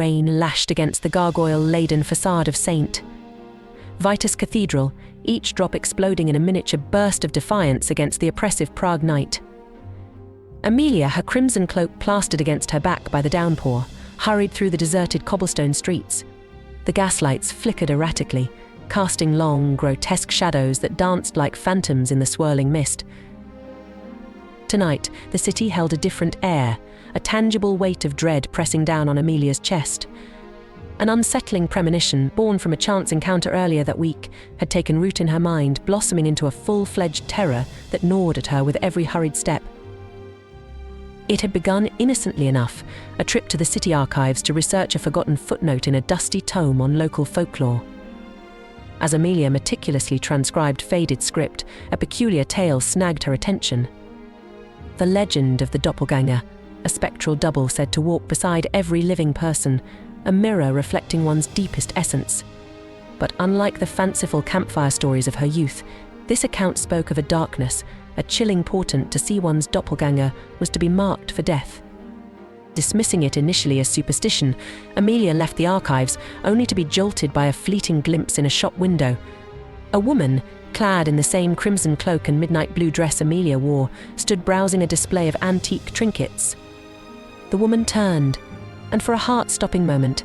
Rain lashed against the gargoyle-laden facade of St. Vitus Cathedral, each drop exploding in a miniature burst of defiance against the oppressive Prague night. Amelia, her crimson cloak plastered against her back by the downpour, hurried through the deserted cobblestone streets. The gaslights flickered erratically, casting long, grotesque shadows that danced like phantoms in the swirling mist. Tonight, the city held a different air, a tangible weight of dread pressing down on Amelia's chest. An unsettling premonition, born from a chance encounter earlier that week, had taken root in her mind, blossoming into a full-fledged terror that gnawed at her with every hurried step. It had begun innocently enough, a trip to the city archives to research a forgotten footnote in a dusty tome on local folklore. As Amelia meticulously transcribed faded script, a peculiar tale snagged her attention. The legend of the doppelgänger, a spectral double said to walk beside every living person, a mirror reflecting one's deepest essence. But unlike the fanciful campfire stories of her youth, this account spoke of a darkness, a chilling portent to see one's doppelgänger was to be marked for death. Dismissing it initially as superstition, Amelia left the archives only to be jolted by a fleeting glimpse in a shop window. A woman, clad in the same crimson cloak and midnight blue dress Amelia wore, stood browsing a display of antique trinkets. The woman turned, and for a heart-stopping moment,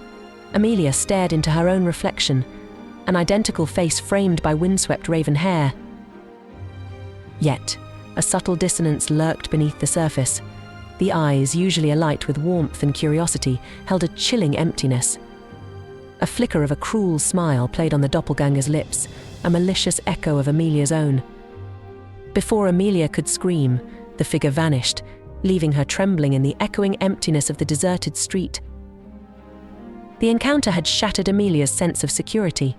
Amelia stared into her own reflection, an identical face framed by windswept raven hair. Yet, a subtle dissonance lurked beneath the surface. The eyes, usually alight with warmth and curiosity, held a chilling emptiness. A flicker of a cruel smile played on the doppelganger's lips, a malicious echo of Amelia's own. Before Amelia could scream, the figure vanished, leaving her trembling in the echoing emptiness of the deserted street. The encounter had shattered Amelia's sense of security.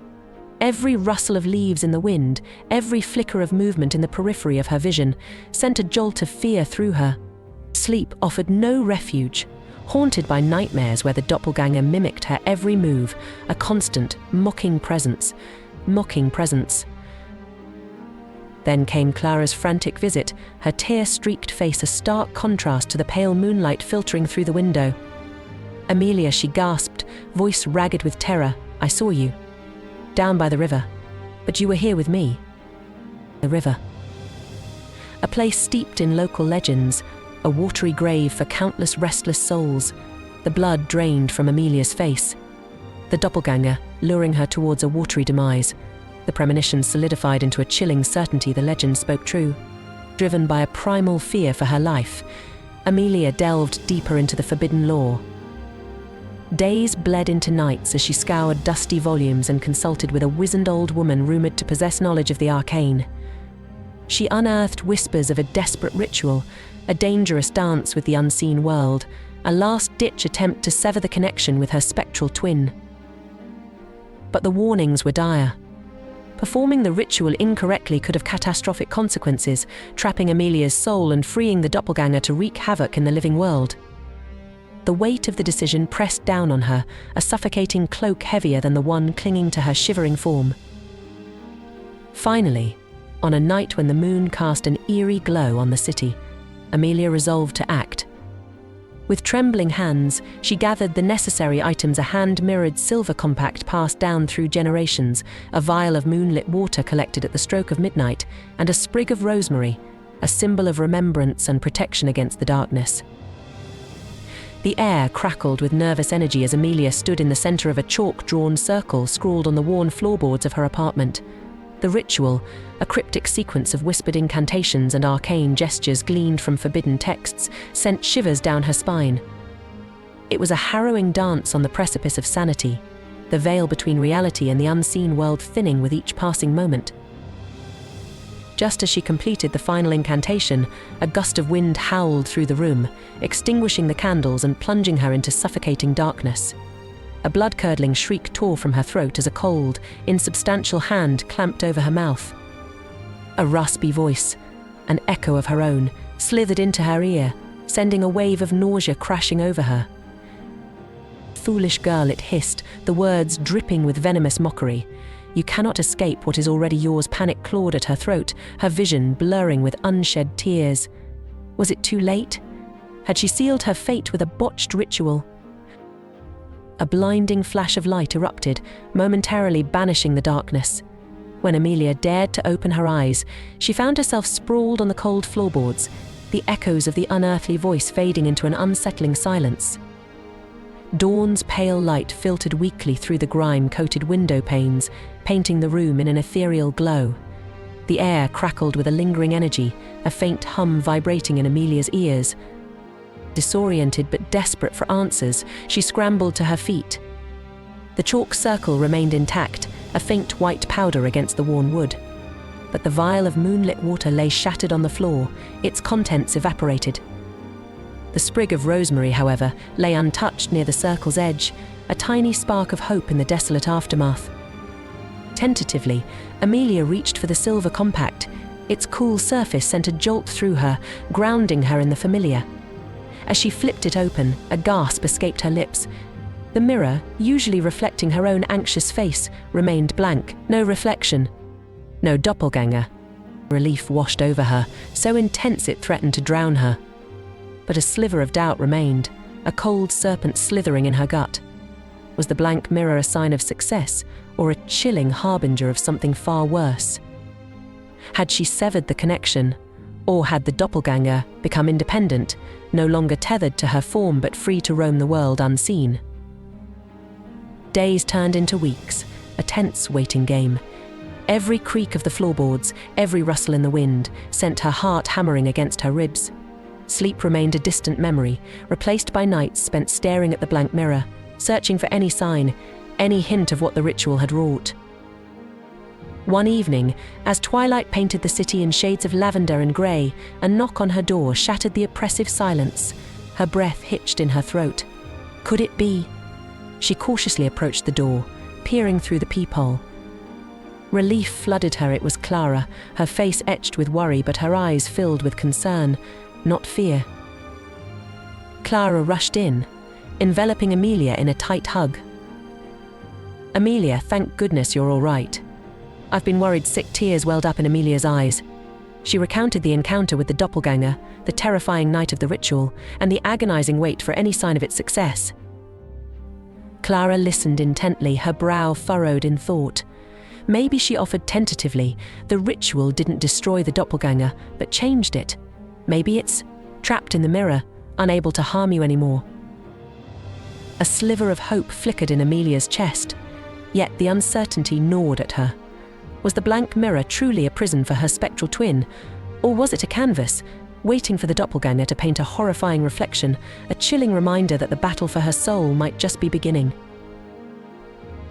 Every rustle of leaves in the wind, every flicker of movement in the periphery of her vision, sent a jolt of fear through her. Sleep offered no refuge, haunted by nightmares where the doppelganger mimicked her every move, a constant, mocking presence. Then came Clara's frantic visit, her tear-streaked face a stark contrast to the pale moonlight filtering through the window. "Amelia," she gasped, voice ragged with terror, "I saw you. Down by the river. But you were here with me." The river. A place steeped in local legends, a watery grave for countless restless souls. The blood drained from Amelia's face. The doppelganger, luring her towards a watery demise. The premonition solidified into a chilling certainty the legend spoke true. Driven by a primal fear for her life, Amelia delved deeper into the forbidden lore. Days bled into nights as she scoured dusty volumes and consulted with a wizened old woman rumored to possess knowledge of the arcane. She unearthed whispers of a desperate ritual, a dangerous dance with the unseen world, a last-ditch attempt to sever the connection with her spectral twin. But the warnings were dire. Performing the ritual incorrectly could have catastrophic consequences, trapping Amelia's soul and freeing the doppelganger to wreak havoc in the living world. The weight of the decision pressed down on her, a suffocating cloak heavier than the one clinging to her shivering form. Finally, on a night when the moon cast an eerie glow on the city, Amelia resolved to act. With trembling hands, she gathered the necessary items: a hand-mirrored silver compact passed down through generations, a vial of moonlit water collected at the stroke of midnight, and a sprig of rosemary, a symbol of remembrance and protection against the darkness. The air crackled with nervous energy as Amelia stood in the center of a chalk-drawn circle scrawled on the worn floorboards of her apartment. The ritual, a cryptic sequence of whispered incantations and arcane gestures gleaned from forbidden texts, sent shivers down her spine. It was a harrowing dance on the precipice of sanity, the veil between reality and the unseen world thinning with each passing moment. Just as she completed the final incantation, a gust of wind howled through the room, extinguishing the candles and plunging her into suffocating darkness. A blood-curdling shriek tore from her throat as a cold, insubstantial hand clamped over her mouth. A raspy voice, an echo of her own, slithered into her ear, sending a wave of nausea crashing over her. "Foolish girl," it hissed, the words dripping with venomous mockery. "You cannot escape what is already yours." Panic clawed at her throat, her vision blurring with unshed tears. Was it too late? Had she sealed her fate with a botched ritual? A blinding flash of light erupted, momentarily banishing the darkness. When Amelia dared to open her eyes, she found herself sprawled on the cold floorboards, the echoes of the unearthly voice fading into an unsettling silence. Dawn's pale light filtered weakly through the grime-coated window panes, painting the room in an ethereal glow. The air crackled with a lingering energy, a faint hum vibrating in Amelia's ears. Disoriented but desperate for answers, she scrambled to her feet. The chalk circle remained intact, a faint white powder against the worn wood. But the vial of moonlit water lay shattered on the floor, its contents evaporated. The sprig of rosemary, however, lay untouched near the circle's edge, a tiny spark of hope in the desolate aftermath. Tentatively, Amelia reached for the silver compact. Its cool surface sent a jolt through her, grounding her in the familiar. As she flipped it open, a gasp escaped her lips. The mirror, usually reflecting her own anxious face, remained blank. No reflection. No doppelgänger. Relief washed over her, so intense it threatened to drown her. But a sliver of doubt remained, a cold serpent slithering in her gut. Was the blank mirror a sign of success, or a chilling harbinger of something far worse? Had she severed the connection, or had the doppelgänger become independent, no longer tethered to her form but free to roam the world unseen? Days turned into weeks, a tense waiting game. Every creak of the floorboards, every rustle in the wind, sent her heart hammering against her ribs. Sleep remained a distant memory, replaced by nights spent staring at the blank mirror, searching for any sign, any hint of what the ritual had wrought. One evening, as twilight painted the city in shades of lavender and grey, a knock on her door shattered the oppressive silence. Her breath hitched in her throat. Could it be? She cautiously approached the door, peering through the peephole. Relief flooded her. It was Clara, her face etched with worry but her eyes filled with concern, not fear. Clara rushed in, enveloping Amelia in a tight hug. "Amelia, thank goodness you're all right." I've been worried. Sick tears welled up in Amelia's eyes. She recounted the encounter with the doppelgänger, the terrifying night of the ritual, and the agonizing wait for any sign of its success. Clara listened intently, her brow furrowed in thought. Maybe, she offered tentatively, the ritual didn't destroy the doppelgänger, but changed it. Maybe it's trapped in the mirror, unable to harm you anymore. A sliver of hope flickered in Amelia's chest, yet the uncertainty gnawed at her. Was the blank mirror truly a prison for her spectral twin, or was it a canvas, waiting for the doppelgänger to paint a horrifying reflection, a chilling reminder that the battle for her soul might just be beginning?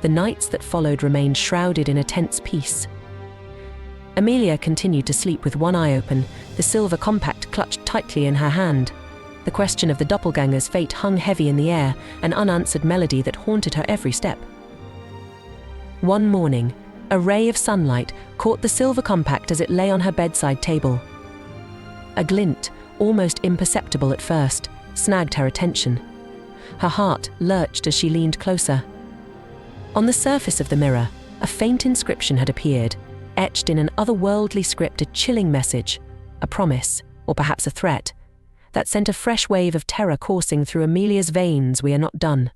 The nights that followed remained shrouded in a tense peace. Amelia continued to sleep with one eye open, the silver compact clutched tightly in her hand. The question of the doppelgänger's fate hung heavy in the air, an unanswered melody that haunted her every step. One morning, a ray of sunlight caught the silver compact as it lay on her bedside table. A glint, almost imperceptible at first, snagged her attention. Her heart lurched as she leaned closer. On the surface of the mirror, a faint inscription had appeared, etched in an otherworldly script, a chilling message, a promise, or perhaps a threat, that sent a fresh wave of terror coursing through Amelia's veins. "We are not done."